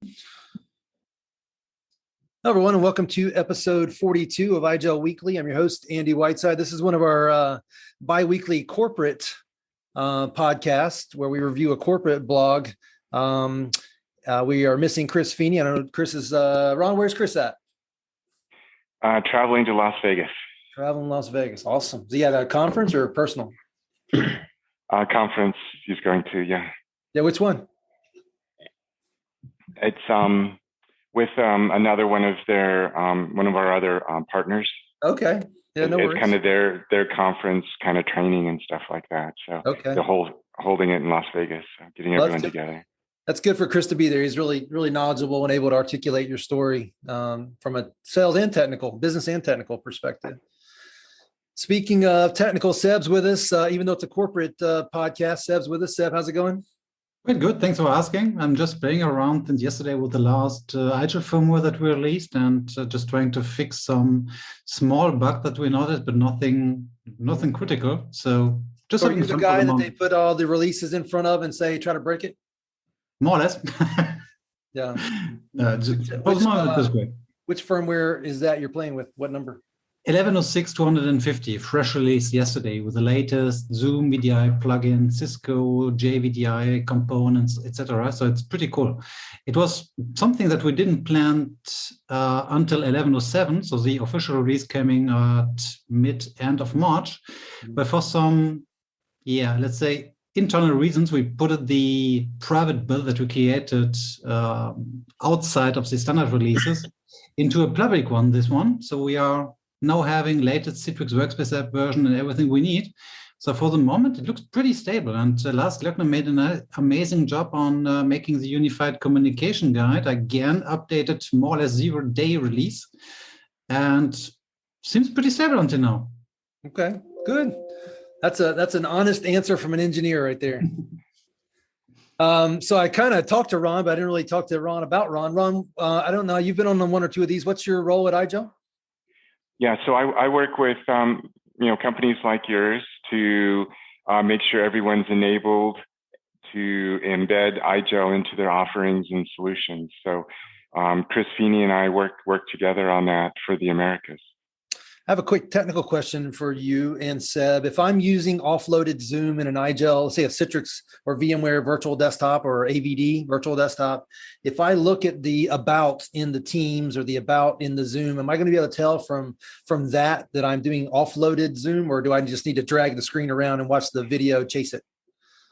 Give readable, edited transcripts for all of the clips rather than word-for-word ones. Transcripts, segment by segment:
Hello, everyone, and welcome to episode 42 of IGEL Weekly. I'm your host, Andy Whiteside. This is one of our bi-weekly corporate podcasts where we review a corporate blog. We are missing Chris Feeney. I don't know, Chris is, Ron, where's Chris at? Traveling to Las Vegas. Traveling to Las Vegas. Awesome. Is he at a conference or personal? Conference he's going to, yeah. Yeah, which one? It's with another one of our other partners. Okay. Yeah, no worries. It's kind of their conference kind of training and stuff like that. So okay. They're holding it in Las Vegas, getting everyone together. That's good for Chris to be there. He's really, really knowledgeable and able to articulate your story from a sales and business and technical perspective. Speaking of technical, Seb's with us, even though it's a corporate podcast. Seb's with us. Seb, how's it going? Good. Thanks for asking. I'm just playing around since yesterday with the last IGEL firmware that we released and just trying to fix some small bug that we noticed, but nothing critical. So just are you the guy that they put all the releases in front of and say, try to break it? More or less. Yeah. Which firmware is that you're playing with? What number? 11.06.250, fresh release yesterday with the latest Zoom VDI plugin, Cisco JVDI components, etc. So it's pretty cool. It was something that we didn't plan until 11.07, so the official release coming at end of March. But for some, let's say internal reasons, we put the private build that we created outside of the standard releases into a public one. This one, so we are now having latest Citrix Workspace app version and everything we need. So for the moment, it looks pretty stable. And Lars Glöckner made an amazing job on making the unified communication guide, again, updated more or less 0-day release. And seems pretty stable until now. Okay, good. That's an honest answer from an engineer right there. So I kind of talked to Ron, but I didn't really talk to Ron about Ron. Ron, I don't know, you've been on one or two of these. What's your role at IGEL? Yeah, so I work with companies like yours to make sure everyone's enabled to embed IGEL into their offerings and solutions. So Chris Feeney and I work together on that for the Americas. I have a quick technical question for you and Seb. If I'm using offloaded Zoom in an IGEL, say a Citrix or VMware Virtual Desktop or AVD Virtual Desktop, if I look at the about in the Teams or the about in the Zoom, am I going to be able to tell from that I'm doing offloaded Zoom, or do I just need to drag the screen around and watch the video chase it?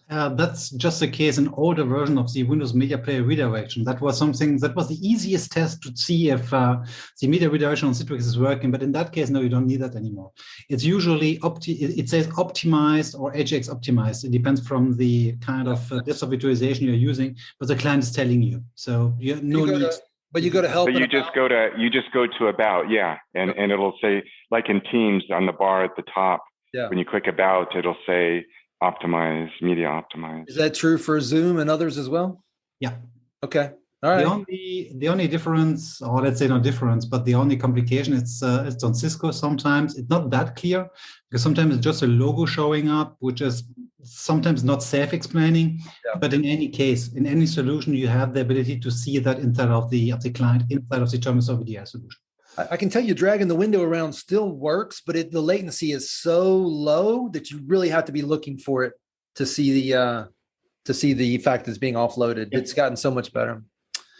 That's just the case in older version of the Windows Media Player redirection. That was the easiest test to see if the media redirection on Citrix is working. But in that case, no, you don't need that anymore. It's usually it says optimized or AJAX optimized. It depends from the kind of desktop virtualization you're using, but the client is telling you. So you need. But you go to help. So you just go to about, yeah, and it'll say, like in Teams on the bar at the top. Yeah. When you click about, it'll say optimize, media optimize. Is that true for Zoom and others as well? Yeah. Okay. All right. The only difference, or let's say not difference, but the only complication, it's on Cisco sometimes. It's not that clear because sometimes it's just a logo showing up, which is sometimes not self-explaining. Yeah. But in any case, in any solution, you have the ability to see that inside of the client, inside of the Terminus or VDI solution. I can tell you dragging the window around still works, but the latency is so low that you really have to be looking for it to see the fact that it's being offloaded. It's gotten so much better.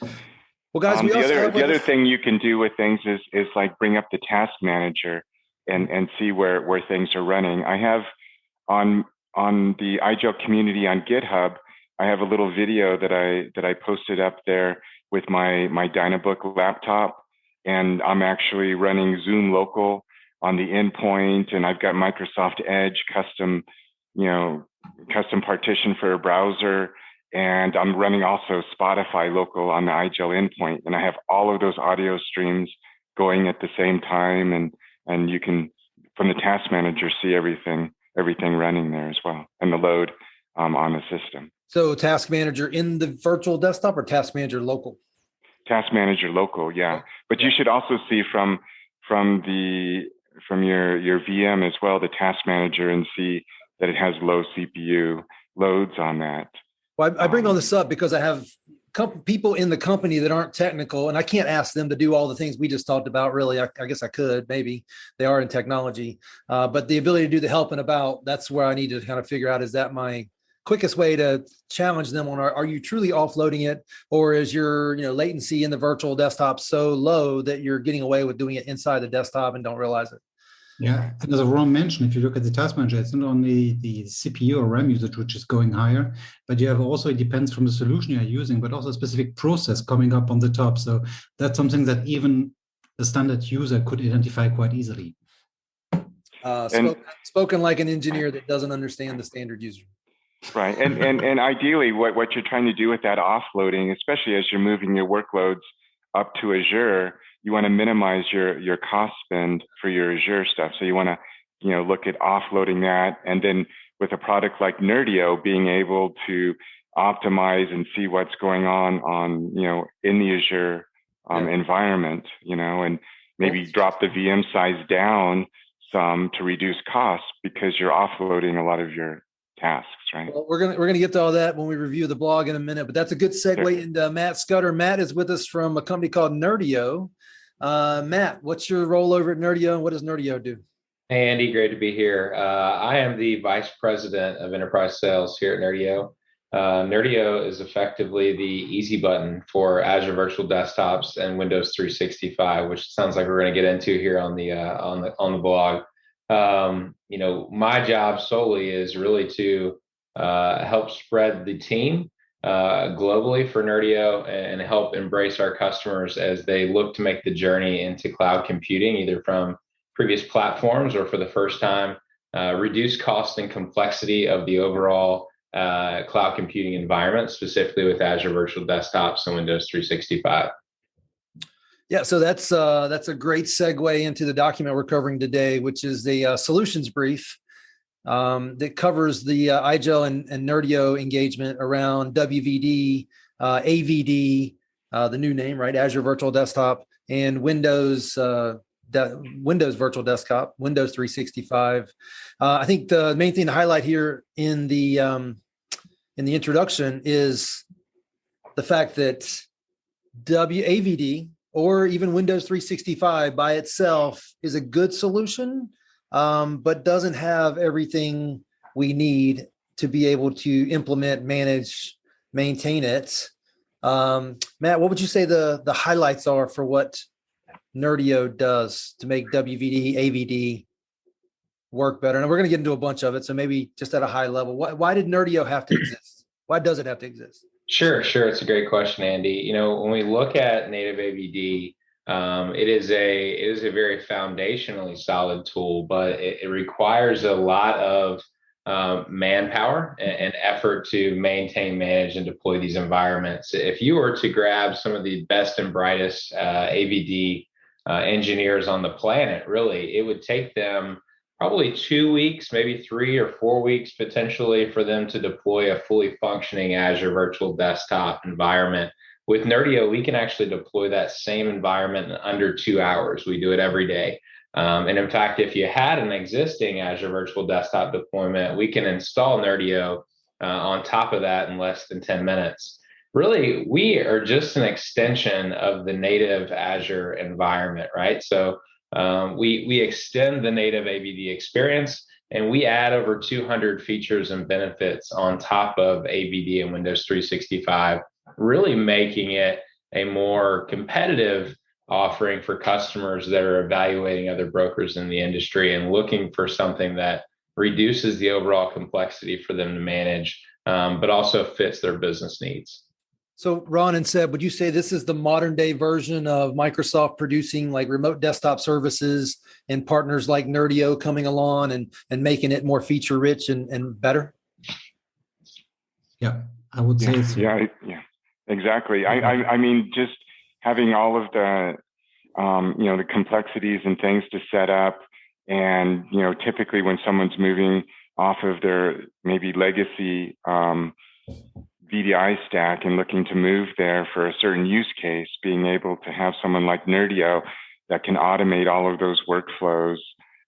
Well, guys, the other thing you can do with things is like bring up the task manager and see where things are running. I have on the IGEL community on GitHub, I have a little video that I posted up there with my Dynabook laptop. And I'm actually running Zoom local on the endpoint, and I've got Microsoft Edge custom partition for a browser, and I'm running also Spotify local on the IGEL endpoint, and I have all of those audio streams going at the same time, and you can from the task manager see everything running there as well, and the load on the system. So task manager in the virtual desktop or task manager local? Task manager local, yeah. But you should also see from your VM as well, the task manager, and see that it has low CPU loads on that. Well, I bring on this up because I have people in the company that aren't technical, and I can't ask them to do all the things we just talked about. Really, I guess I could. Maybe they are in technology, but the ability to do the helping about, that's where I need to kind of figure out, is that my quickest way to challenge them on, are you truly offloading it, or is your latency in the virtual desktop so low that you're getting away with doing it inside the desktop and don't realize it? Yeah, and as Ron mentioned, if you look at the task manager, it's not only the CPU or RAM usage which is going higher, but you have also, it depends from the solution you're using, but also a specific process coming up on the top. So that's something that even a standard user could identify quite easily. Spoken like an engineer that doesn't understand the standard user. Right, and ideally, what you're trying to do with that offloading, especially as you're moving your workloads up to Azure, you want to minimize your cost spend for your Azure stuff. So you want to, look at offloading that, and then with a product like Nerdio, being able to optimize and see what's going on, in the Azure environment, and maybe drop the VM size down some to reduce costs because you're offloading a lot of your tasks, right? Well, we're gonna get to all that when we review the blog in a minute, but that's a good segue into Matt Scudder. Matt is with us from a company called Nerdio. Matt, what's your role over at Nerdio, and what does Nerdio do? Hey, Andy, great to be here. I am the Vice President of Enterprise Sales here at Nerdio. Nerdio is effectively the easy button for Azure Virtual Desktops and Windows 365, which sounds like we're going to get into here on the blog. My job solely is really to help spread the team globally for Nerdio and help embrace our customers as they look to make the journey into cloud computing, either from previous platforms or for the first time, reduce cost and complexity of the overall cloud computing environment, specifically with Azure Virtual Desktops and Windows 365. Yeah, so that's a great segue into the document we're covering today, which is the solutions brief that covers the IGEL and Nerdio engagement around WVD, AVD, the new name, right? Azure Virtual Desktop, and Windows Virtual Desktop, Windows 365. I think the main thing to highlight here in the introduction is the fact that WAVD, or even Windows 365 by itself, is a good solution, but doesn't have everything we need to be able to implement, manage, maintain it. Matt, what would you say the highlights are for what Nerdio does to make WVD, AVD work better? And we're going to get into a bunch of it, so maybe just at a high level, why did Nerdio have to exist? Why does it have to exist? Sure. It's a great question, Andy. When we look at native AVD, it is a very foundationally solid tool, but it requires a lot of manpower and effort to maintain, manage, and deploy these environments. If you were to grab some of the best and brightest AVD engineers on the planet, really, it would take them probably 2 weeks, maybe 3 or 4 weeks potentially, for them to deploy a fully functioning Azure Virtual Desktop environment. With Nerdio, we can actually deploy that same environment in under 2 hours. We do it every day. And in fact, if you had an existing Azure Virtual Desktop deployment, we can install Nerdio on top of that in less than 10 minutes. Really, we are just an extension of the native Azure environment, right? So we extend the native AVD experience, and we add over 200 features and benefits on top of AVD and Windows 365, really making it a more competitive offering for customers that are evaluating other brokers in the industry and looking for something that reduces the overall complexity for them to manage, but also fits their business needs. So Ron and Seb, would you say this is the modern day version of Microsoft producing like remote desktop services and partners like Nerdio coming along and making it more feature rich and better? Yeah, I would say so. Yeah, exactly. I mean, just having all of the, the complexities and things to set up, and, typically when someone's moving off of their maybe legacy VDI stack and looking to move there for a certain use case, being able to have someone like Nerdio that can automate all of those workflows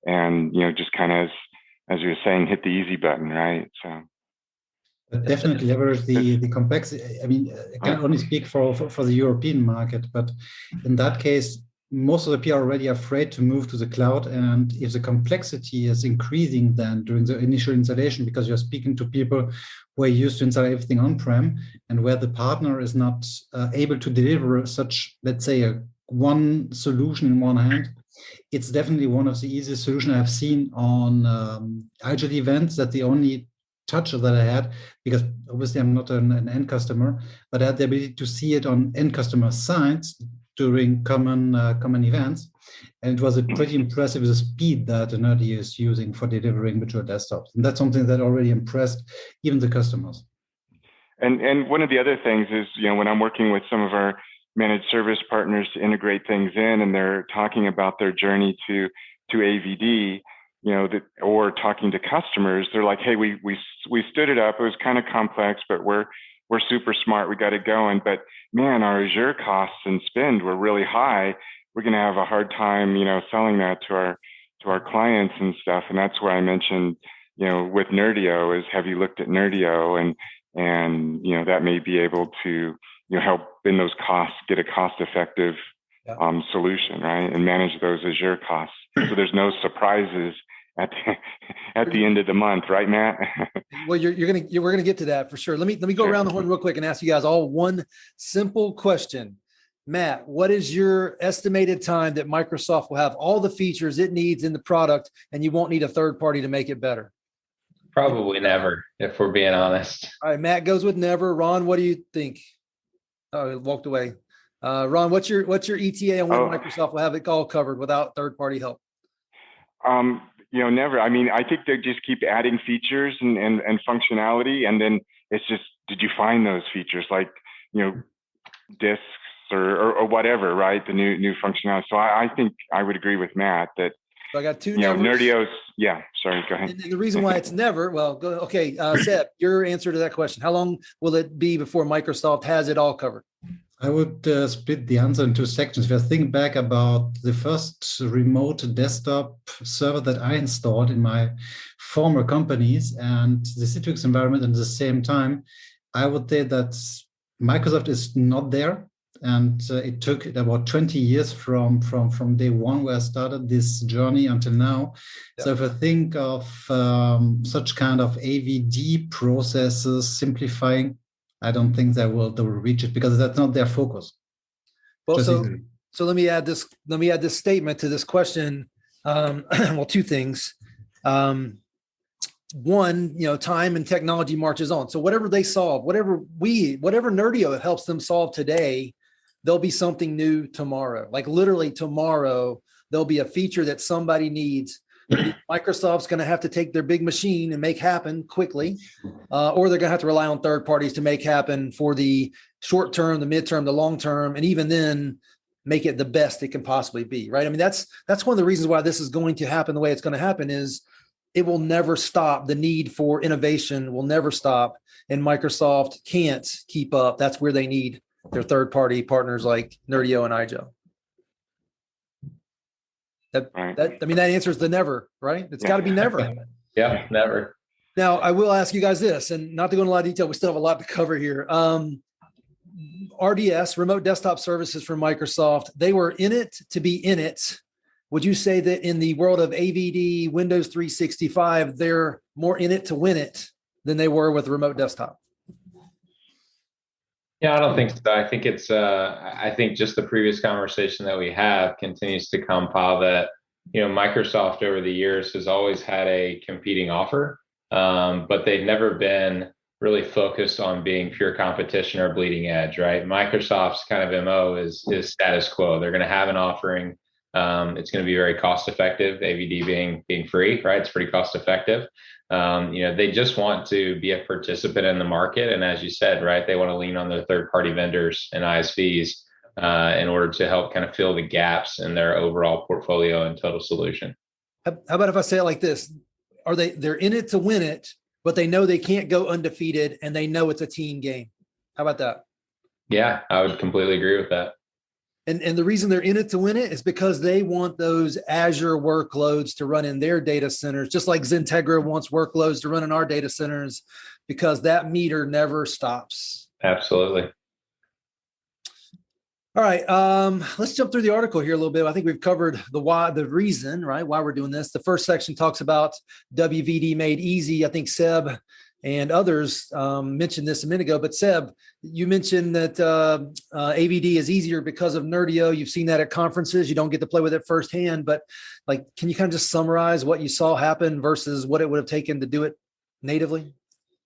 and, just kind of, as you were saying, hit the easy button, right? So. Definitely leverage the complexity. I mean, I can only speak for the European market, but in that case, most of the people are already afraid to move to the cloud. And if the complexity is increasing then during the initial installation, because you're speaking to people who are used to install everything on-prem, and where the partner is not able to deliver such, let's say, a one solution in one hand, it's definitely one of the easiest solutions I've seen on IGEL events. That the only touch that I had, because obviously I'm not an end customer, but I had the ability to see it on end customer sites during common events, and it was a pretty impressive the speed that Nerdio is using for delivering virtual desktops, and that's something that already impressed even the customers. And one of the other things is, when I'm working with some of our managed service partners to integrate things in, and they're talking about their journey to AVD, or talking to customers, they're like, hey, we stood it up. It was kind of complex, but we're super smart. We got it going. But man, our Azure costs and spend were really high. We're going to have a hard time, selling that to our clients and stuff. And that's where I mentioned, with Nerdio, is have you looked at Nerdio, and that may be able to help in those costs, get a cost-effective solution, right, and manage those Azure costs, so there's no surprises at the end of the month, right, Matt? Well, we're gonna get to that for sure. Let me go around the horn real quick and ask you guys all one simple question. Matt, what is your estimated time that Microsoft will have all the features it needs in the product, and you won't need a third party to make it better? Probably never, if we're being honest. All right, Matt goes with never. Ron, what do you think? Oh, he walked away. Ron, what's your ETA on when Microsoft will have it all covered without third-party help? Never. I mean, I think they just keep adding features and functionality, and then it's just, did you find those features, like disks or whatever, right? The new functionality. So I think I would agree with Matt that. So I got two Nerdio's. Yeah, sorry, go ahead. And the reason why it's never, okay, Seb, your answer to that question. How long will it be before Microsoft has it all covered? I would split the answer in two sections. If I think back about the first remote desktop server that I installed in my former companies and the Citrix environment at the same time, I would say that Microsoft is not there. And it took about 20 years from day one where I started this journey until now. Yep. So if I think of such kind of AVD processes simplifying, I don't think they will reach it, because that's not their focus. Well, so let me add this statement to this question. Well, two things. One, time and technology marches on. So whatever they solve, whatever Nerdio helps them solve today, there'll be something new tomorrow. Like literally tomorrow, there'll be a feature that somebody needs. Microsoft's going to have to take their big machine and make happen quickly, or they're going to have to rely on third parties to make happen for the short term, the midterm, the long term, and even then make it the best it can possibly be, right? I mean, that's one of the reasons why this is going to happen the way it's going to happen is it will never stop. The need for innovation will never stop, and Microsoft can't keep up. That's where they need their third-party partners like Nerdio and IGEL. That answers the never, right? It's got to be never. Yeah, never. Now, I will ask you guys this, and not to go into a lot of detail, we still have a lot to cover here. RDS, Remote Desktop Services from Microsoft, they were in it to be in it. Would you say that in the world of AVD, Windows 365, they're more in it to win it than they were with Remote Desktop? Yeah, I don't think so. I think it's, I think just the previous conversation that we have continues to compile that, Microsoft over the years has always had a competing offer, but they've never been really focused on being pure competition or bleeding edge, right? Microsoft's kind of MO is status quo. They're going to have an offering. It's going to be very cost effective, AVD being free, right? It's pretty cost effective. They just want to be a participant in the market. And as you said, right, they want to lean on their third-party vendors and ISVs in order to help kind of fill the gaps in their overall portfolio and total solution. How about if I say it like this? They're in it to win it, but they know they can't go undefeated and they know it's a team game. How about that? Yeah, I would completely agree with that. And the reason they're in it to win it is because they want those Azure workloads to run in their data centers, just like XenTegra wants workloads to run in our data centers. because that meter never stops. Absolutely. All right, let's jump through the article here a little bit. I think we've covered the reason, right, why we're doing this. The first section talks about WVD made easy. I think Seb and others mentioned this a minute ago, but Seb, you mentioned that AVD is easier because of Nerdio. You've seen that at conferences. You don't get to play with it firsthand, but like, can you kind of just summarize what you saw happen versus what it would have taken to do it natively?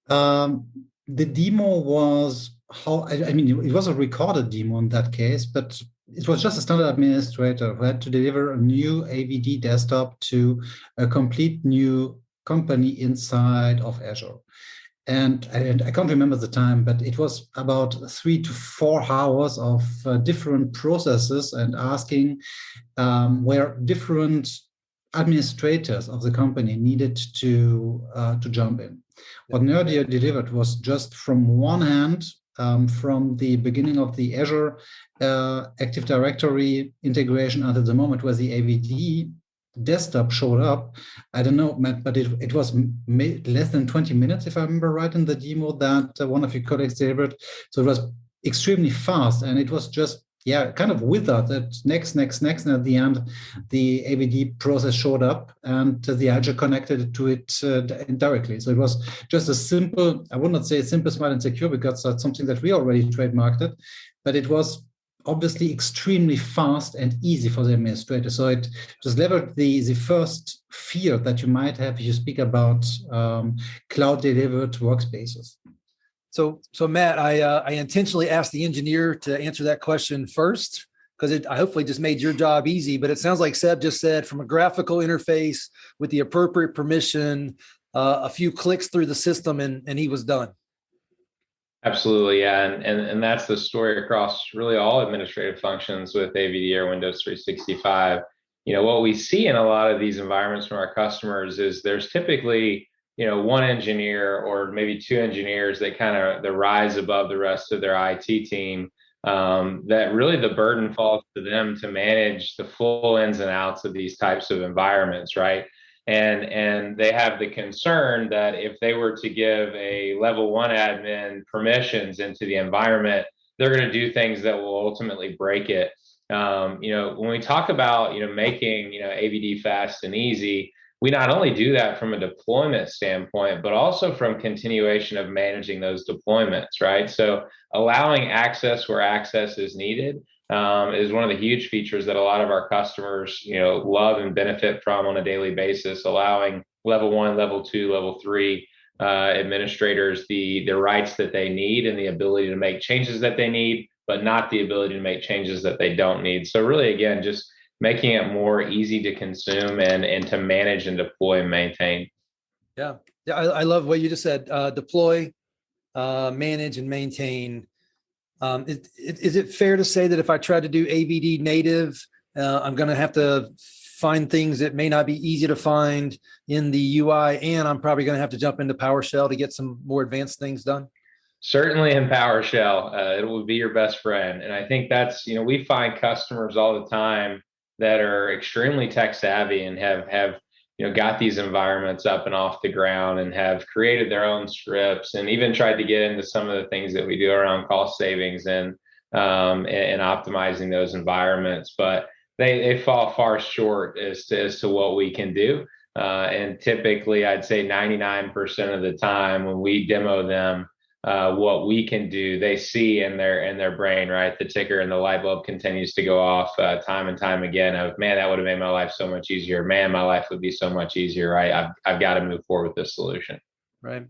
The demo was it was a recorded demo in that case, but it was just a standard administrator who had to deliver a new AVD desktop to a complete new company inside of Azure. And I can't remember the time, but it was about 3 to 4 hours of different processes and asking where different administrators of the company needed to jump in. What Nerdio delivered was just from one hand, from the beginning of the Azure Active Directory integration until the moment where the AVD desktop showed up. I don't know, Matt, but it was less than 20 minutes, if I remember right, in the demo that one of your colleagues delivered. So it was extremely fast, and it was just kind of without that next, and at the end, the AVD process showed up, and the Azure connected to it directly. So it was just a simple, I would not say simple, smart, and secure, because that's something that we already trademarked, but it was obviously extremely fast and easy for the administrator. So it just leveled the first fear that you might have if you speak about cloud-delivered workspaces. So Matt, I intentionally asked the engineer to answer that question first, because I hopefully just made your job easy. But it sounds like Seb just said, from a graphical interface with the appropriate permission, a few clicks through the system, and he was done. Absolutely, yeah, and that's the story across really all administrative functions with AVD or Windows 365. What we see in a lot of these environments from our customers is there's typically one engineer or maybe 2 engineers that kind of rise above the rest of their IT team. That really the burden falls to them to manage the full ins and outs of these types of environments, right? And they have the concern that if they were to give a level 1 admin permissions into the environment, they're going to do things that will ultimately break it. When we talk about making AVD fast and easy, we not only do that from a deployment standpoint, but also from continuation of managing those deployments, right? So allowing access where access is needed is one of the huge features that a lot of our customers, love and benefit from on a daily basis, allowing level 1, level 2, level 3 administrators the rights that they need and the ability to make changes that they need, but not the ability to make changes that they don't need. So really, again, just making it more easy to consume and to manage and deploy and maintain. Yeah, I love what you just said. Deploy, manage, and maintain. Is it fair to say that if I try to do AVD native, I'm going to have to find things that may not be easy to find in the UI, and I'm probably going to have to jump into PowerShell to get some more advanced things done? Certainly in PowerShell, it will be your best friend. And I think that's, we find customers all the time that are extremely tech savvy and have got these environments up and off the ground and have created their own scripts and even tried to get into some of the things that we do around cost savings and optimizing those environments. But they fall far short as to what we can do. And typically, I'd say 99% of the time when we demo them, what we can do, they see in their brain, right? The ticker and the light bulb continues to go off time and time again of, man, that would have made my life so much easier. Man, my life would be so much easier, right? I've got to move forward with this solution. Right.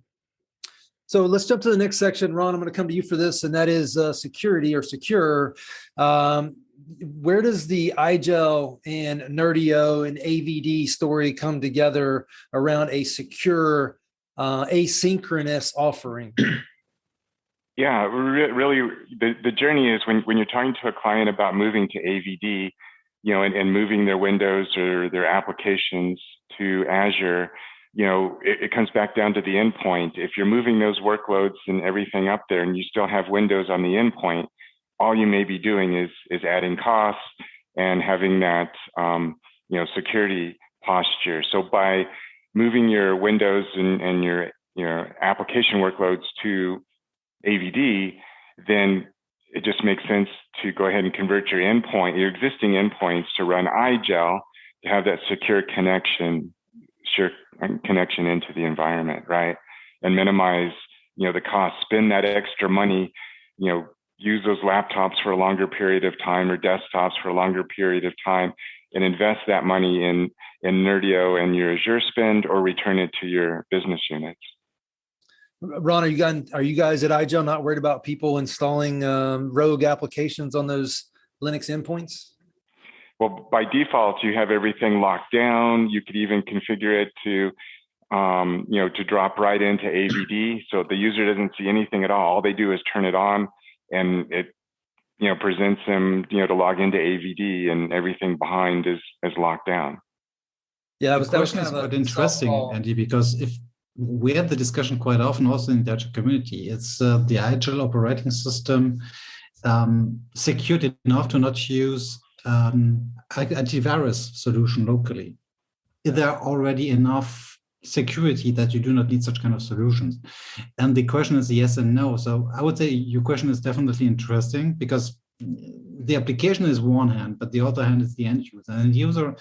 So let's jump to the next section. Ron, I'm going to come to you for this, and that is security or secure. Where does the IGEL and Nerdio and AVD story come together around a secure asynchronous offering? Yeah, really, the journey is when you're talking to a client about moving to AVD, and moving their Windows or their applications to Azure, it comes back down to the endpoint. If you're moving those workloads and everything up there and you still have Windows on the endpoint, all you may be doing is adding costs and having that, security posture. So by moving your Windows and your application workloads to AVD, then it just makes sense to go ahead and convert your existing endpoints to run IGEL, to have that secure connection into the environment, right? And minimize, the cost, spend that extra money, use those laptops for a longer period of time or desktops for a longer period of time, and invest that money in Nerdio and your Azure spend, or return it to your business units. Ron, are you guys at IGEL not worried about people installing rogue applications on those Linux endpoints? Well, by default, you have everything locked down. You could even configure it to drop right into AVD, so the user doesn't see anything at all. All they do is turn it on, and it presents them to log into AVD, and everything behind is locked down. Yeah, that was kind of quite interesting, Andy, because if we have the discussion quite often also in the Azure community, it's the IGEL operating system secured enough to not use antivirus solution locally. Is there already enough security that you do not need such kind of solutions? And the question is yes and no. So I would say your question is definitely interesting, because the application is one hand, but the other hand is the end user. And the user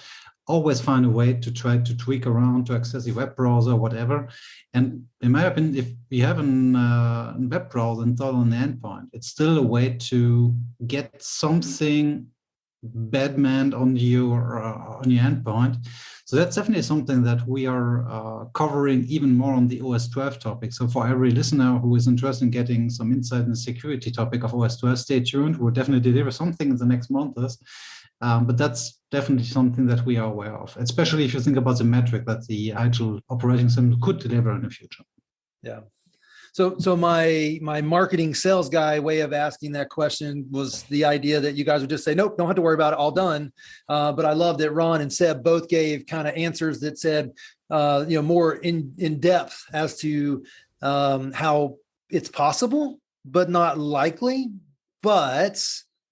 always find a way to try to tweak around to access the web browser, whatever. And in my opinion, if you have a web browser installed on the endpoint, it's still a way to get something badmanned on your endpoint. So that's definitely something that we are covering even more on the OS 12 topic. So for every listener who is interested in getting some insight in the security topic of OS 12, stay tuned. We'll definitely deliver something in the next months. But that's definitely something that we are aware of, especially if you think about the metric that the IGEL operating system could deliver in the future. Yeah. So my marketing sales guy way of asking that question was the idea that you guys would just say, nope, don't have to worry about it, all done. But I love that Ron and Seb both gave kind of answers that said, more in depth as to how it's possible, but not likely. But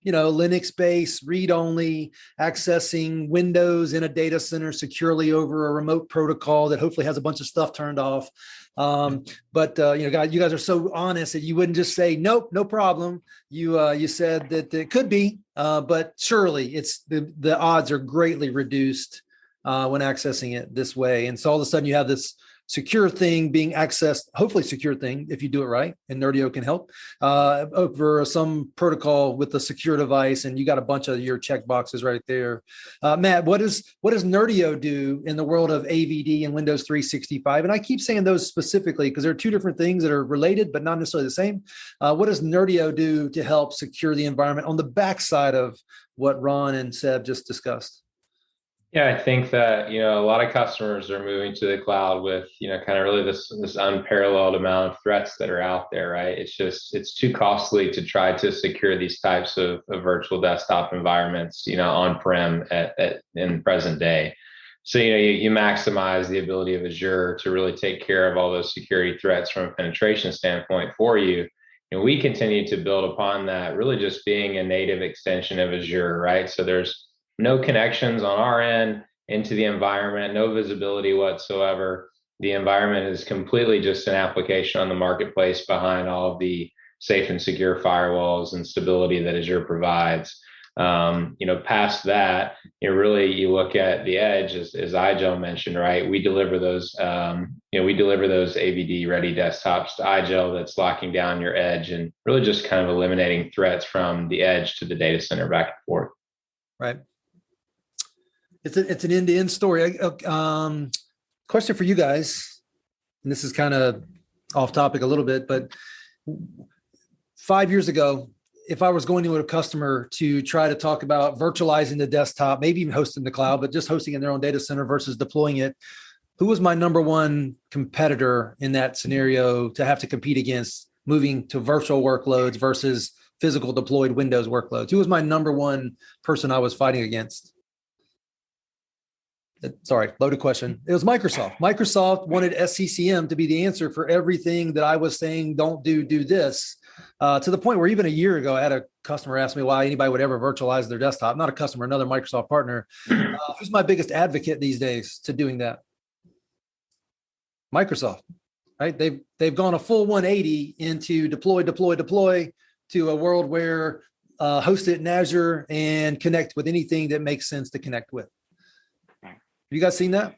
Linux-based, read-only, accessing Windows in a data center securely over a remote protocol that hopefully has a bunch of stuff turned off. But you guys are so honest that you wouldn't just say, nope, no problem. You said that it could be, but surely it's the odds are greatly reduced when accessing it this way. And so all of a sudden you have this secure thing being accessed, hopefully secure thing, if you do it right, and Nerdio can help, over some protocol with a secure device, and you got a bunch of your check boxes right there. Matt, what does Nerdio do in the world of AVD and Windows 365? And I keep saying those specifically because there are two different things that are related, but not necessarily the same. What does Nerdio do to help secure the environment on the backside of what Ron and Seb just discussed? Yeah, I think that, a lot of customers are moving to the cloud with, kind of really this unparalleled amount of threats that are out there, right? It's too costly to try to secure these types of virtual desktop environments, on-prem in present day. So, you maximize the ability of Azure to really take care of all those security threats from a penetration standpoint for you. And we continue to build upon that, really just being a native extension of Azure, right? So there's no connections on our end into the environment, no visibility whatsoever. The environment is completely just an application on the marketplace behind all of the safe and secure firewalls and stability that Azure provides. Past that, you look at the edge, as IGEL mentioned, right? We deliver those, those AVD ready desktops to IGEL that's locking down your edge and really just kind of eliminating threats from the edge to the data center back and forth. Right. It's an end-to-end story. Question for you guys, and this is kind of off topic a little bit, but 5 years ago, if I was going to a customer to try to talk about virtualizing the desktop, maybe even hosting the cloud, but just hosting in their own data center versus deploying it, who was my number one competitor in that scenario to have to compete against moving to virtual workloads versus physical deployed Windows workloads? Who was my number one person I was fighting against? Sorry, loaded question. It was Microsoft. Microsoft wanted SCCM to be the answer for everything that I was saying, don't do this, to the point where even a year ago, I had a customer ask me why anybody would ever virtualize their desktop. Not a customer, another Microsoft partner. Who's my biggest advocate these days to doing that? Microsoft. right? They've gone a full 180 into deploy to a world where host it in Azure and connect with anything that makes sense to connect with. Right. Have you guys seen that?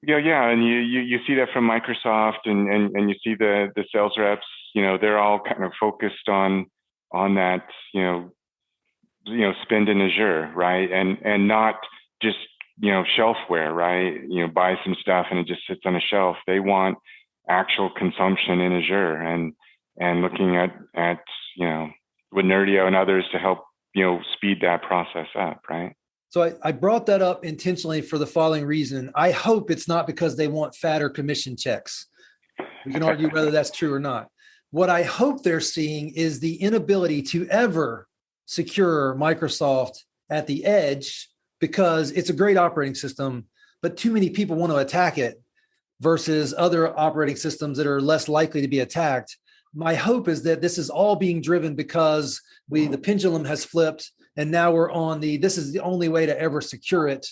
Yeah, and you see that from Microsoft, and you see the sales reps. They're all kind of focused on that. Spend in Azure, right? And not just shelfware, right? Buy some stuff and it just sits on a shelf. They want actual consumption in Azure, and looking at with Nerdio and others to help speed that process up, right? So I brought that up intentionally for the following reason. I hope it's not because they want fatter commission checks. We can argue whether that's true or not. What I hope they're seeing is the inability to ever secure Microsoft at the edge, because it's a great operating system, but too many people want to attack it versus other operating systems that are less likely to be attacked. My hope is that this is all being driven because the pendulum has flipped, and now we're on this is the only way to ever secure it.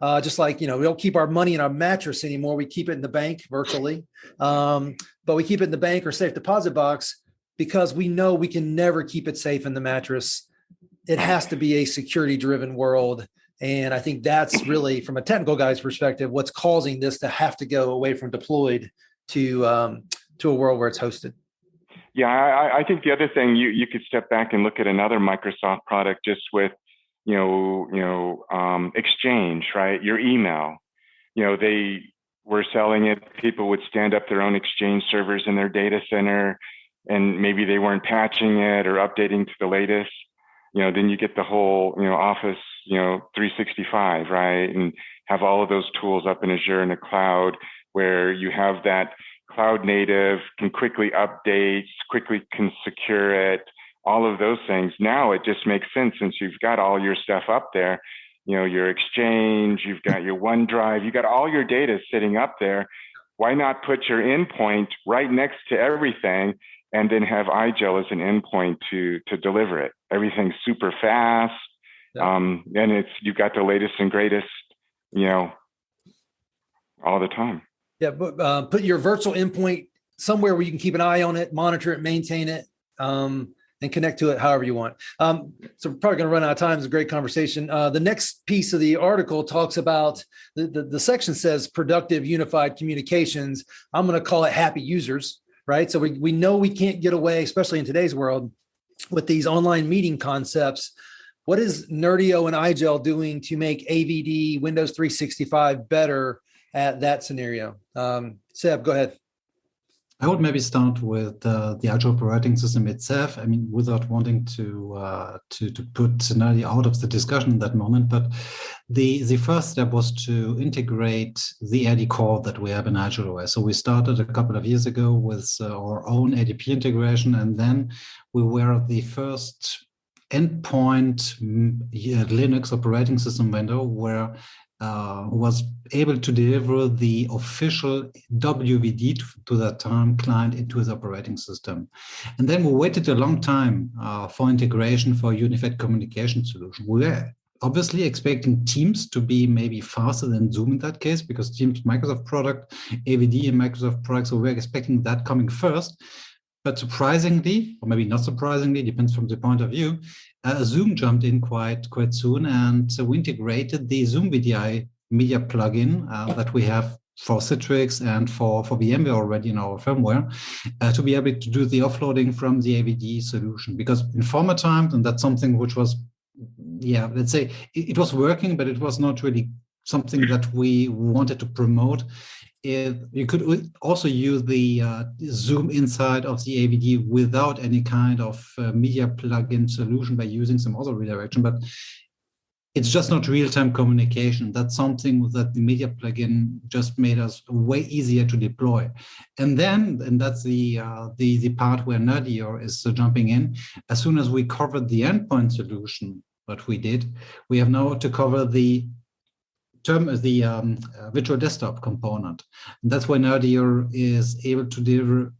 Just like, we don't keep our money in our mattress anymore. We keep it in the bank virtually. But we keep it in the bank or safe deposit box because we know we can never keep it safe in the mattress. It has to be a security driven world. And I think that's really, from a technical guy's perspective, what's causing this to have to go away from deployed to a world where it's hosted. Yeah, I think the other thing, you could step back and look at another Microsoft product just with, Exchange, right? Your email, they were selling it. People would stand up their own Exchange servers in their data center, and maybe they weren't patching it or updating to the latest. Then you get the whole, Office, 365, right? And have all of those tools up in Azure in the cloud, where you have that cloud native, can quickly update, quickly can secure it, all of those things. Now it just makes sense, since you've got all your stuff up there, your Exchange, you've got your OneDrive, you got all your data sitting up there. Why not put your endpoint right next to everything, and then have IGEL as an endpoint to deliver it? Everything's super fast. Yeah. And you've got the latest and greatest, all the time. Yeah, but put your virtual endpoint somewhere where you can keep an eye on it, monitor it, maintain it, and connect to it however you want. So we're probably going to run out of time. It's a great conversation. The next piece of the article talks about, the section says productive unified communications. I'm going to call it happy users, right? So we know we can't get away, especially in today's world, with these online meeting concepts. What is Nerdio and IGEL doing to make AVD Windows 365 better at that scenario? Seb, go ahead. I would maybe start with the Azure operating system itself. I mean, without wanting to put Nerdio out of the discussion at that moment, but the first step was to integrate the AD core that we have in Azure OS. So we started a couple of years ago with our own ADP integration, and then we were the first endpoint Linux operating system vendor where was able to deliver the official WVD to that time client into his operating system. And then we waited a long time for integration for a unified communication solution. We were obviously expecting Teams to be maybe faster than Zoom in that case, because Teams Microsoft product, AVD and Microsoft product, so we're expecting that coming first. But surprisingly, or maybe not surprisingly, depends from the point of view, Zoom jumped in quite soon, and so we integrated the Zoom VDI media plugin that we have for Citrix and for VMware already in our firmware to be able to do the offloading from the AVD solution. Because in former times, and that's something which was, let's say it was working, but it was not really something that we wanted to promote. You could also use the Zoom inside of the AVD without any kind of media plugin solution by using some other redirection, but it's just not real-time communication. That's something that the media plugin just made us way easier to deploy. And that's the part where Nerdio is jumping in. As soon as we covered the endpoint solution, what we did, we have now to cover the virtual desktop component. And that's why Nerdio is able to deliver.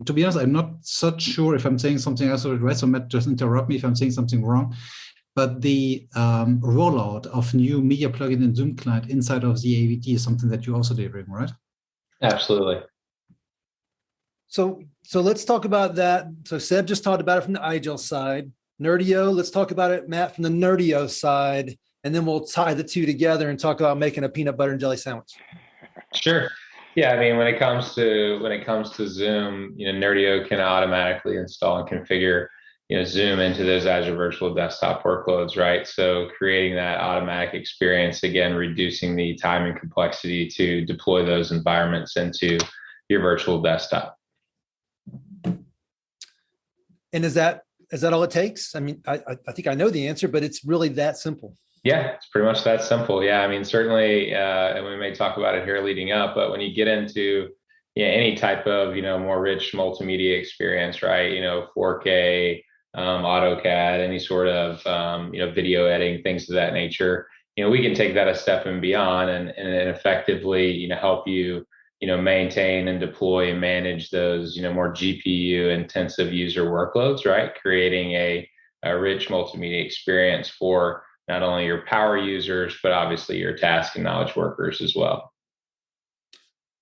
To be honest, I'm not such sure if I'm saying something else right, so Matt, just interrupt me if I'm saying something wrong. But the rollout of new media plugin and Zoom client inside of the AVD is something that you're also delivering, right? Absolutely. So let's talk about that. So Seb just talked about it from the IGEL side. Nerdio, let's talk about it, Matt, from the Nerdio side, and then we'll tie the two together and talk about making a peanut butter and jelly sandwich. Sure. Yeah, I mean, when it comes to Zoom, Nerdio can automatically install and configure, Zoom into those Azure Virtual Desktop workloads, right? So creating that automatic experience, again, reducing the time and complexity to deploy those environments into your virtual desktop. And is that all it takes? I mean, I think I know the answer, but it's really that simple. Yeah, it's pretty much that simple. Yeah, I mean, certainly, and we may talk about it here leading up, but when you get into any type of more rich multimedia experience, right? 4K, AutoCAD, any sort of video editing, things of that nature. We can take that a step and beyond, and effectively help you maintain and deploy and manage those more GPU intensive user workloads, right? Creating a rich multimedia experience for not only your power users, but obviously your task and knowledge workers as well.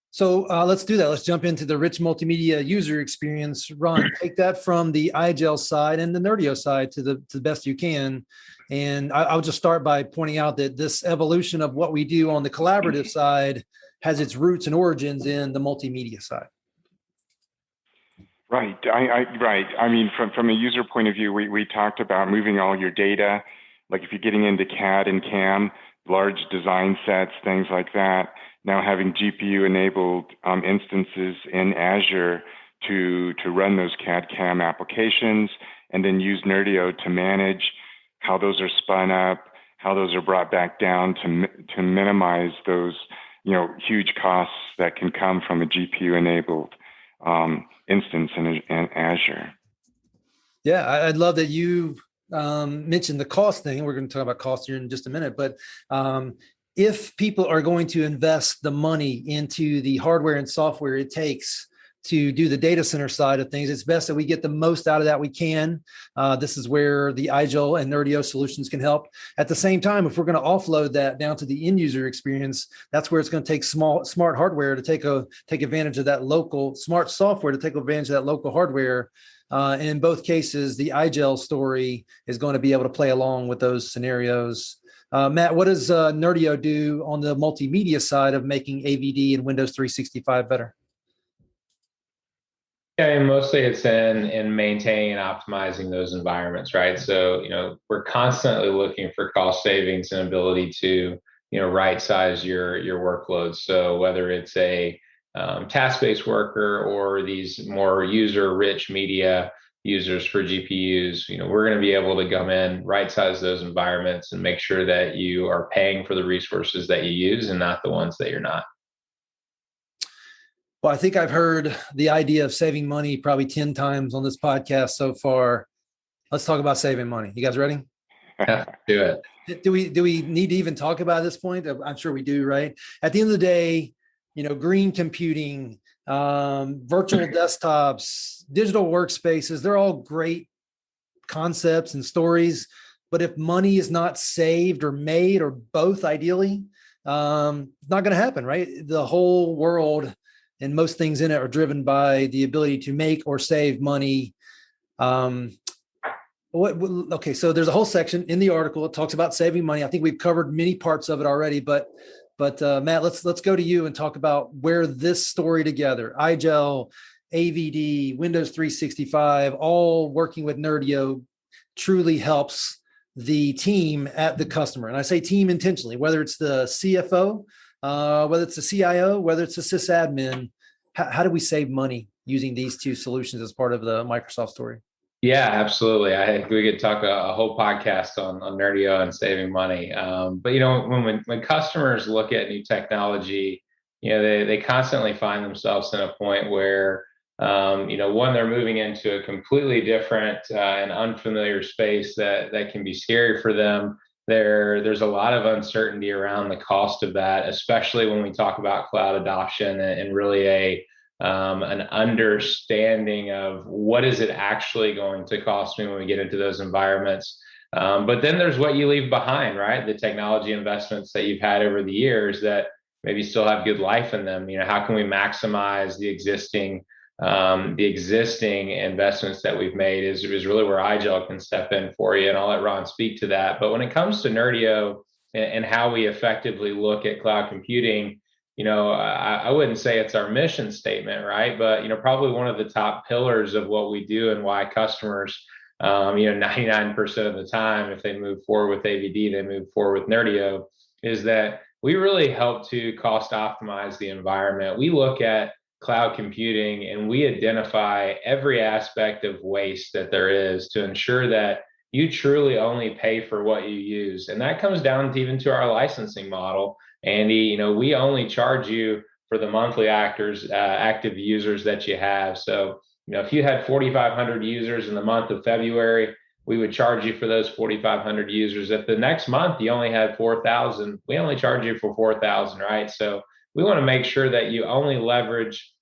So let's do that. Let's jump into the rich multimedia user experience. Ron, take that from the IGEL side and the Nerdio side to the best you can. And I'll just start by pointing out that this evolution of what we do on the collaborative side has its roots and origins in the multimedia side. Right. Right. I mean, from a user point of view, we talked about moving all your data. Like if you're getting into CAD and CAM, large design sets, things like that, now having GPU-enabled instances in Azure to run those CAD CAM applications, and then use Nerdio to manage how those are spun up, how those are brought back down to minimize those huge costs that can come from a GPU-enabled instance in Azure. Yeah, I'd love that you mentioned the cost thing. We're going to talk about cost here in just a minute, but if people are going to invest the money into the hardware and software it takes to do the data center side of things, it's best that we get the most out of that we can. This is where the IGEL and Nerdio solutions can help. At the same time, if we're going to offload that down to the end user experience, that's where it's going to take smart hardware to take advantage of that local smart software to take advantage of that local hardware. And in both cases, the IGEL story is going to be able to play along with those scenarios. Matt, what does Nerdio do on the multimedia side of making AVD and Windows 365 better? Yeah, and mostly it's in maintaining and optimizing those environments, right? So, we're constantly looking for cost savings and ability to, right size your workloads. So whether it's a task-based worker or these more user-rich media users for GPUs, we're going to be able to come in, right-size those environments, and make sure that you are paying for the resources that you use and not the ones that you're not. Well, I think I've heard the idea of saving money probably 10 times on this podcast so far. Let's talk about saving money. You guys ready? Do it. Do we need to even talk about it at this point? I'm sure we do, right? At the end of the day, green computing, virtual desktops, digital workspaces, they're all great concepts and stories. But if money is not saved or made or both, ideally, it's not going to happen, right? The whole world and most things in it are driven by the ability to make or save money. Okay, so there's a whole section in the article that talks about saving money. I think we've covered many parts of it already, but Matt, let's go to you and talk about where this story together, IGEL, AVD, Windows 365, all working with Nerdio truly helps the team at the customer. And I say team intentionally, whether it's the CFO, whether it's the CIO, whether it's a sysadmin. How do we save money using these two solutions as part of the Microsoft story? Yeah, absolutely. I think we could talk a whole podcast on Nerdio and saving money. But when customers look at new technology, they constantly find themselves in a point where one, they're moving into a completely different and unfamiliar space that can be scary for them. There's a lot of uncertainty around the cost of that, especially when we talk about cloud adoption and really an understanding of what is it actually going to cost me when we get into those environments. But then there's what you leave behind, right? The technology investments that you've had over the years that maybe still have good life in them. How can we maximize the existing the existing investments that we've made is really where IGEL can step in for you. And I'll let Ron speak to that. But when it comes to Nerdio and how we effectively look at cloud computing, I wouldn't say it's our mission statement, right? But, probably one of the top pillars of what we do and why customers, 99% of the time, if they move forward with AVD, they move forward with Nerdio, is that we really help to cost optimize the environment. We look at cloud computing and we identify every aspect of waste that there is to ensure that you truly only pay for what you use. And that comes down to even to our licensing model. Andy, we only charge you for the monthly active users that you have. So, if you had 4,500 users in the month of February, we would charge you for those 4,500 users. If the next month you only had 4,000, we only charge you for 4,000, right? So we want to make sure that you only leverage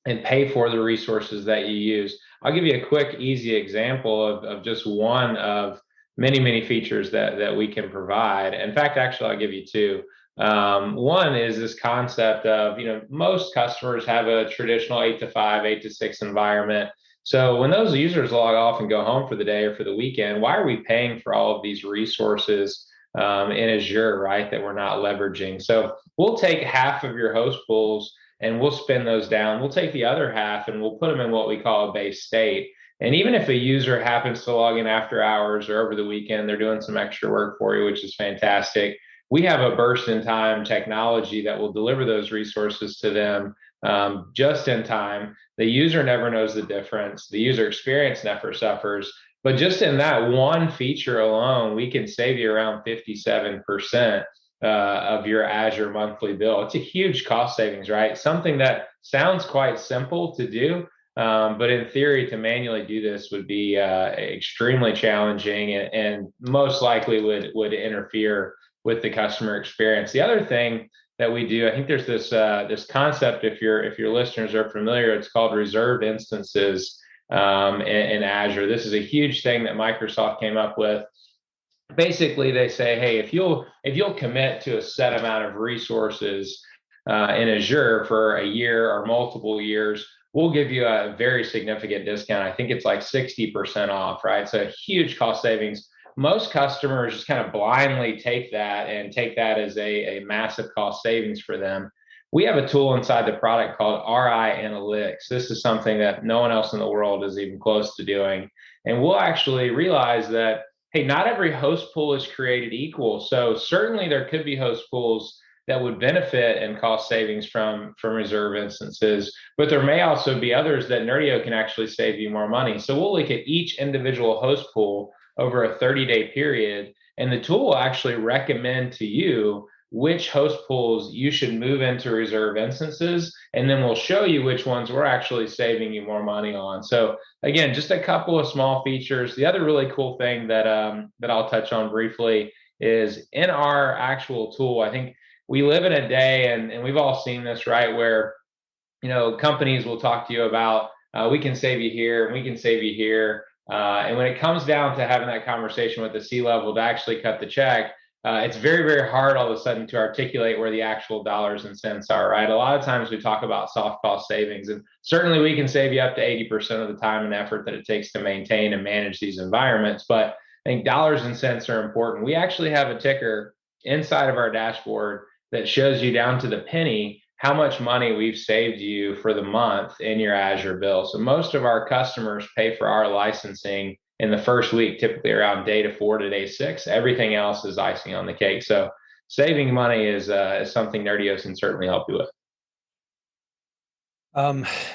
and pay for the resources that you use. I'll give you a quick, easy example of just one of many, many features that we can provide. In fact, actually, I'll give you two. One is this concept of, most customers have a traditional 8 to 5, 8 to 6 environment. So when those users log off and go home for the day or for the weekend, why are we paying for all of these resources in Azure, right, that we're not leveraging? So we'll take half of your host pools and we'll spin those down. We'll take the other half and we'll put them in what we call a base state. And even if a user happens to log in after hours or over the weekend, they're doing some extra work for you, which is fantastic. We have a burst in time technology that will deliver those resources to them just in time. The user never knows the difference. The user experience never suffers. But just in that one feature alone, we can save you around 57% of your Azure monthly bill. It's a huge cost savings, right? Something that sounds quite simple to do, but in theory, to manually do this would be extremely challenging and most likely would interfere with the customer experience. The other thing that we do, I think there's this concept, if your listeners are familiar, it's called reserved instances in Azure. This is a huge thing that Microsoft came up with. Basically, they say, hey, if you'll commit to a set amount of resources in Azure for a year or multiple years, we'll give you a very significant discount. I think it's like 60% off, right? So huge cost savings. Most customers just kind of blindly take that as a massive cost savings for them. We have a tool inside the product called RI Analytics. This is something that no one else in the world is even close to doing. And we'll actually realize that, hey, not every host pool is created equal. So certainly there could be host pools that would benefit in cost savings from reserve instances, but there may also be others that Nerdio can actually save you more money. So we'll look at each individual host pool over a 30-day period, and the tool will actually recommend to you which host pools you should move into reserve instances, and then we'll show you which ones we're actually saving you more money on. So again, just a couple of small features. The other really cool thing that I'll touch on briefly is in our actual tool. I think we live in a day, and we've all seen this, right, where companies will talk to you about we can save you here and we can save you here. And when it comes down to having that conversation with the C-level to actually cut the check, it's very, very hard all of a sudden to articulate where the actual dollars and cents are, right? A lot of times we talk about soft cost savings, and certainly we can save you up to 80% of the time and effort that it takes to maintain and manage these environments. But I think dollars and cents are important. We actually have a ticker inside of our dashboard that shows you down to the penny how much money we've saved you for the month in your Azure bill. So most of our customers pay for our licensing in the first week, typically around day 4 to day 6. Everything else is icing on the cake. So saving money is something Nerdio can certainly help you with.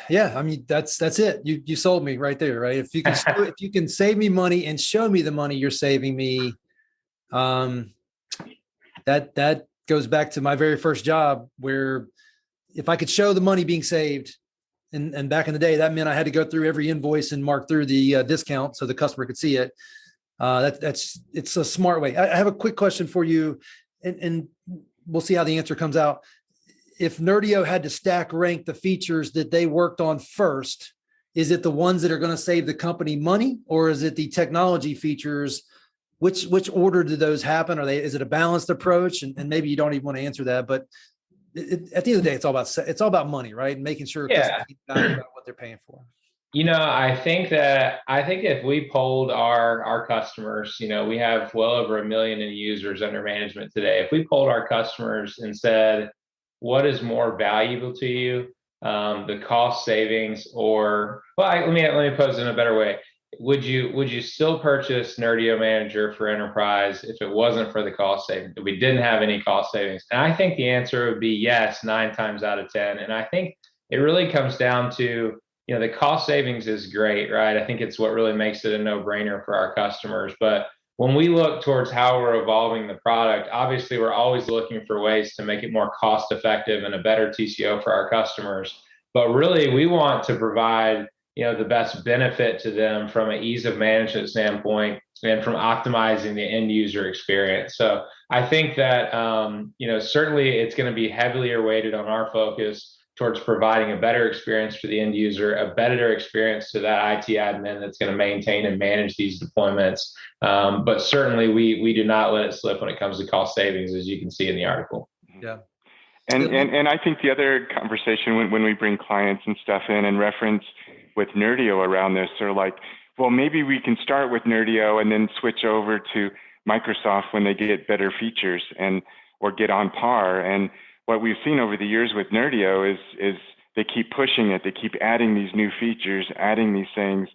Yeah, I mean, that's it. You sold me right there, right? If you can save me money and show me the money you're saving me, that goes back to my very first job, where if I could show the money being saved, and back in the day, that meant I had to go through every invoice and mark through the discount so the customer could see it. It's a smart way. I have a quick question for you, and we'll see how the answer comes out. If Nerdio had to stack rank the features that they worked on first, is it the ones that are going to save the company money, or is it the technology features? Which order do those happen? Is it a balanced approach? And maybe you don't even want to answer that, but at the end of the day, it's all about money, right? Making sure Yeah. customers get value about what they're paying for. I think if we polled our customers, we have well over 1 million users under management today. If we polled our customers and said, what is more valuable to you, the cost savings, or let me pose it in a better way. Would you still purchase Nerdio Manager for Enterprise if it wasn't for the cost savings, if we didn't have any cost savings? And I think the answer would be yes, 9 times out of 10. And I think it really comes down to, the cost savings is great, right? I think it's what really makes it a no-brainer for our customers. But when we look towards how we're evolving the product, obviously we're always looking for ways to make it more cost-effective and a better TCO for our customers. But really, we want to provide the best benefit to them from an ease of management standpoint and from optimizing the end user experience. So I think that certainly it's going to be heavily weighted on our focus towards providing a better experience for the end user, a better experience to that IT admin that's going to maintain and manage these deployments. But certainly we do not let it slip when it comes to cost savings, as you can see in the article. Yeah. And I think the other conversation when we bring clients and stuff in and reference with Nerdio around this, they're like, well, maybe we can start with Nerdio and then switch over to Microsoft when they get better features or get on par. And what we've seen over the years with Nerdio is they keep pushing it. They keep adding these new features, adding these things.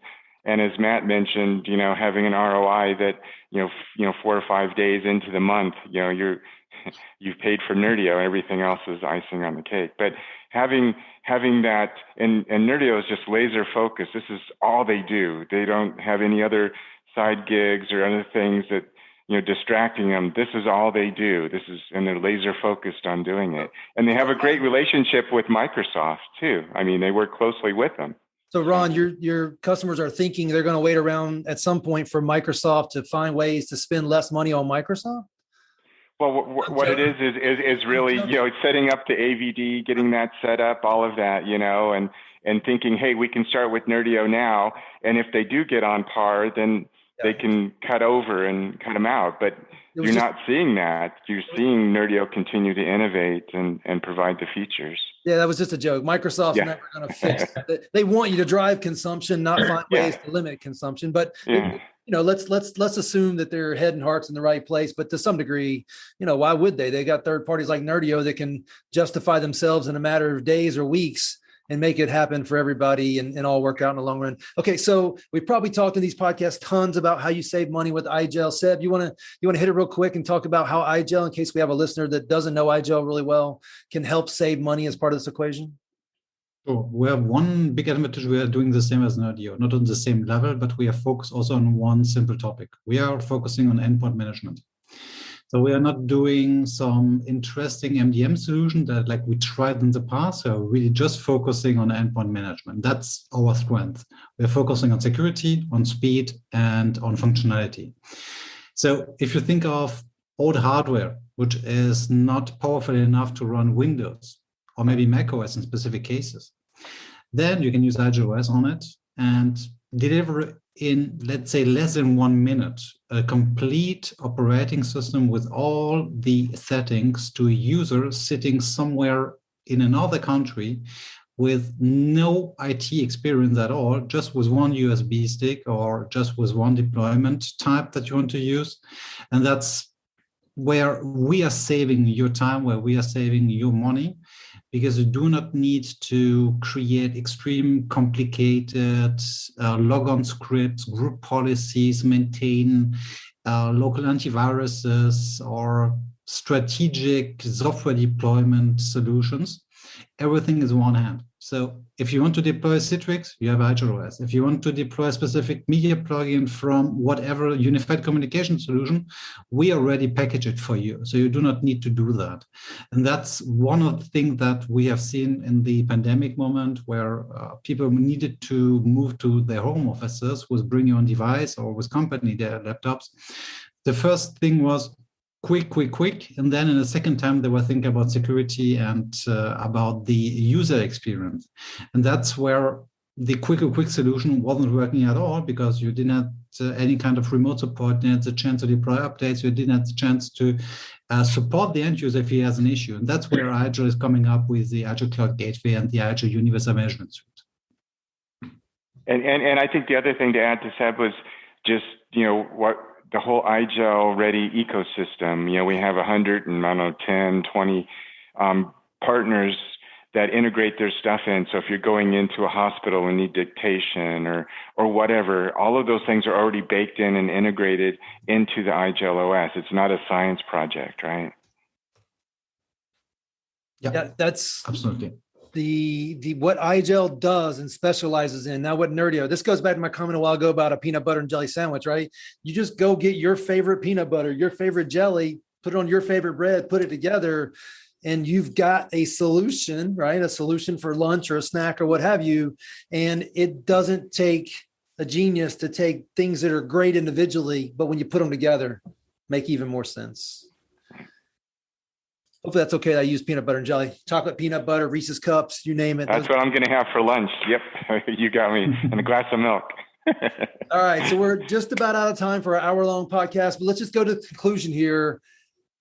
And as Matt mentioned, having an ROI that, 4 or 5 days into the month, you've paid for Nerdio. Everything else is icing on the cake. But having that, and Nerdio is just laser focused. This is all they do. They don't have any other side gigs or other things that, distracting them. This is all they do. And they're laser focused on doing it. And they have a great relationship with Microsoft too. I mean, they work closely with them. So Ron, your customers are thinking they're going to wait around at some point for Microsoft to find ways to spend less money on Microsoft? Well, what it is really, setting up the AVD, getting that set up, all of that, and thinking, hey, we can start with Nerdio now. And if they do get on par, then they can cut over and cut them out. But you're not seeing that. You're seeing Nerdio continue to innovate and provide the features. Yeah, that was just a joke. Microsoft's never going to fix it. They want you to drive consumption, not find ways to limit consumption. But let's assume that their head and heart's in the right place. But to some degree, why would they? They got third parties like Nerdio that can justify themselves in a matter of days or weeks and make it happen for everybody and all work out in the long run. Okay, so we probably talked in these podcasts tons about how you save money with IGEL. Seb, you want to hit it real quick and talk about how IGEL, in case we have a listener that doesn't know IGEL really well, can help save money as part of this equation? Sure. We have one big advantage. We are doing the same as Nerdio, not on the same level, but we are focused also on one simple topic. We are focusing on endpoint management. So we are not doing some interesting MDM solution that like we tried in the past. So really just focusing on endpoint management. That's our strength. We're focusing on security, on speed, and on functionality. So if you think of old hardware, which is not powerful enough to run Windows or maybe macOS in specific cases, then you can use IGEL OS on it and deliver in, let's say, less than 1 minute, a complete operating system with all the settings to a user sitting somewhere in another country with no IT experience at all, just with one USB stick or just with one deployment type that you want to use. And that's where we are saving your time, where we are saving your money, because you do not need to create extreme complicated logon scripts, group policies, maintain local antiviruses or strategic software deployment solutions. Everything is one hand. So if you want to deploy Citrix, you have IGEL OS. If you want to deploy a specific media plugin from whatever unified communication solution, we already package it for you. So you do not need to do that. And that's one of the things that we have seen in the pandemic moment where people needed to move to their home offices with bring your own device or with company their laptops. The first thing was quick. And then in the second time, they were thinking about security and about the user experience. And that's where the quick solution wasn't working at all because you didn't have any kind of remote support, didn't have the chance to deploy updates, you didn't have the chance to support the end user if he has an issue. And that's where Agile is coming up with the Agile Cloud Gateway and the Agile Universal Management Suite. And I think the other thing to add to Seb was just, what the whole IGEL ready ecosystem. We have 100 and 10, 20 partners that integrate their stuff in. So if you're going into a hospital and need dictation or whatever, all of those things are already baked in and integrated into the IGEL OS. It's not a science project, right? Yeah, that's absolutely the what IGEL does and specializes in. Now, what Nerdio, this goes back to my comment a while ago about a peanut butter and jelly sandwich, right? You just go get your favorite peanut butter, your favorite jelly, put it on your favorite bread, put it together, and you've got a solution, right? A solution for lunch or a snack or what have you. And it doesn't take a genius to take things that are great individually, but when you put them together, make even more sense. Hopefully that's okay that I use peanut butter and jelly, chocolate peanut butter, Reese's Cups, you name it. That's what I'm going to have for lunch. Yep, you got me. And a glass of milk. All right, so we're just about out of time for our hour-long podcast, but let's just go to the conclusion here.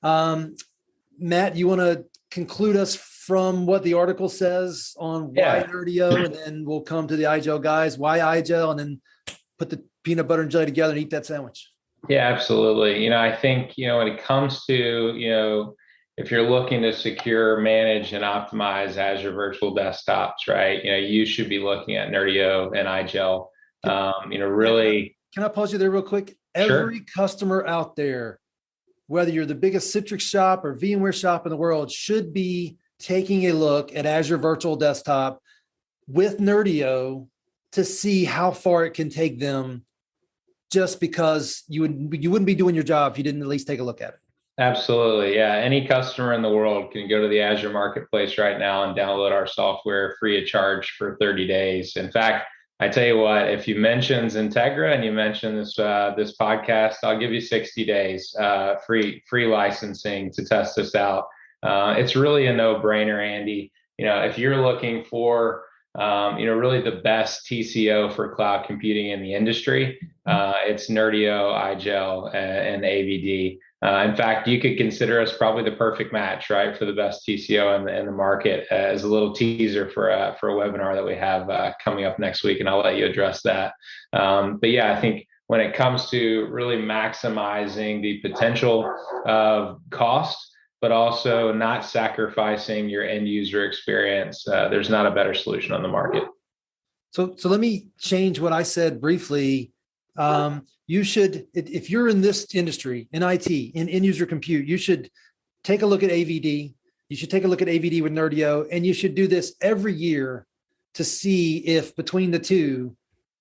Matt, you want to conclude us from what the article says on why Nerdio, and then we'll come to the IGEL guys, why IGEL, and then put the peanut butter and jelly together and eat that sandwich. Yeah, absolutely. I think, when it comes to, if you're looking to secure, manage, and optimize Azure Virtual Desktops, right, you should be looking at Nerdio and IGEL. Really. Can I pause you there real quick? Every customer out there, whether you're the biggest Citrix shop or VMware shop in the world, should be taking a look at Azure Virtual Desktop with Nerdio to see how far it can take them, just because you wouldn't be doing your job if you didn't at least take a look at it. Absolutely. Yeah. Any customer in the world can go to the Azure Marketplace right now and download our software free of charge for 30 days. In fact, I tell you what, if you mention XenTegra and you mention this podcast, I'll give you 60 days free licensing to test this out. It's really a no-brainer, Andy. If you're looking for really the best TCO for cloud computing in the industry, it's Nerdio, IGEL, and AVD. In fact, you could consider us probably the perfect match, right, for the best TCO in the market, as a little teaser for a webinar that we have coming up next week, and I'll let you address that. But yeah, I think when it comes to really maximizing the potential of cost, but also not sacrificing your end user experience, there's not a better solution on the market. So let me change what I said briefly. You should, if you're in this industry, in IT, in end user compute, you should take a look at AVD. You should take a look at AVD with Nerdio, and you should do this every year to see if between the two,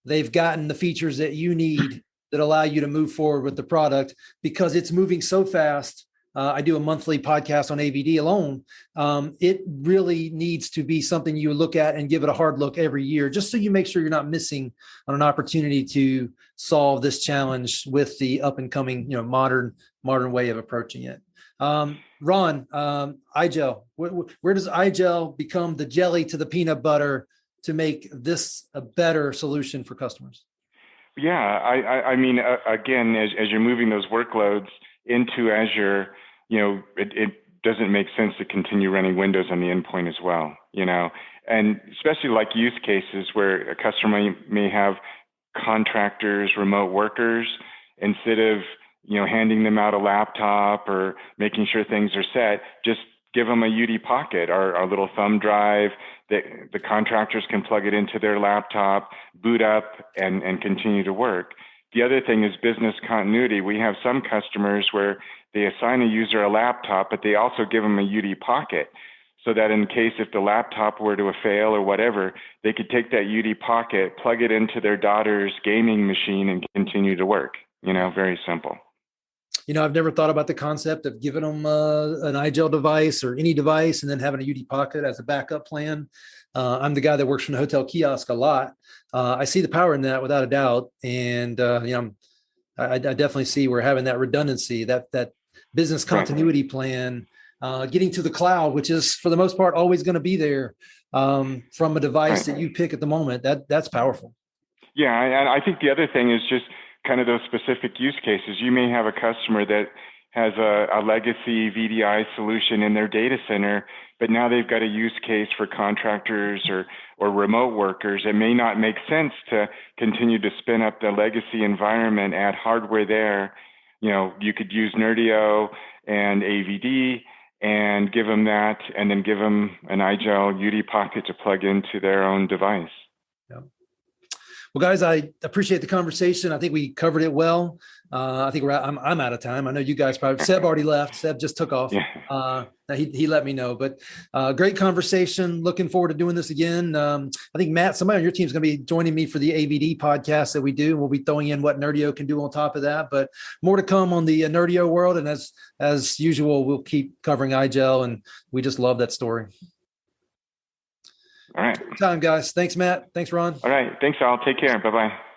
they've gotten the features that you need that allow you to move forward with the product, because it's moving so fast. I do a monthly podcast on AVD alone. It really needs to be something you look at and give it a hard look every year, just so you make sure you're not missing on an opportunity to solve this challenge with the up and coming, modern way of approaching it. Ron, IGEL, where does IGEL become the jelly to the peanut butter to make this a better solution for customers? Yeah, I mean, again, as you're moving those workloads into Azure, it doesn't make sense to continue running Windows on the endpoint as well, and especially like use cases where a customer may have contractors, remote workers, instead of, handing them out a laptop or making sure things are set, just give them a UD Pocket, our little thumb drive that the contractors can plug it into their laptop, boot up, and continue to work. The other thing is business continuity. We have some customers where they assign a user a laptop, but they also give them a UD Pocket, so that in case if the laptop were to fail or whatever, they could take that UD Pocket, plug it into their daughter's gaming machine, and continue to work. Very simple. I've never thought about the concept of giving them an IGEL device or any device and then having a UD Pocket as a backup plan. I'm the guy that works from the hotel kiosk a lot. I see the power in that without a doubt. And, I definitely see we're having that redundancy, that business continuity plan getting to the cloud, which is for the most part always going to be there from a device that you pick at the moment. That's powerful. Yeah, and I think the other thing is just kind of those specific use cases. You may have a customer that has a legacy VDI solution in their data center, but now they've got a use case for contractors or remote workers. It may not make sense to continue to spin up the legacy environment, add hardware there. You could use Nerdio and AVD and give them that, and then give them an IGEL UD pocket to plug into their own device. Yeah. Well, guys, I appreciate the conversation. I think we covered it well. I think I'm out of time. I know you guys probably, Seb already left. Seb just took off. Yeah. He let me know, but great conversation. Looking forward to doing this again. I think Matt, somebody on your team is going to be joining me for the AVD podcast that we do. We'll be throwing in what Nerdio can do on top of that, but more to come on the Nerdio world. And as usual, we'll keep covering IGEL, and we just love that story. All right. Time, guys. Thanks, Matt. Thanks, Ron. All right. Thanks, all. Take care. Bye-bye.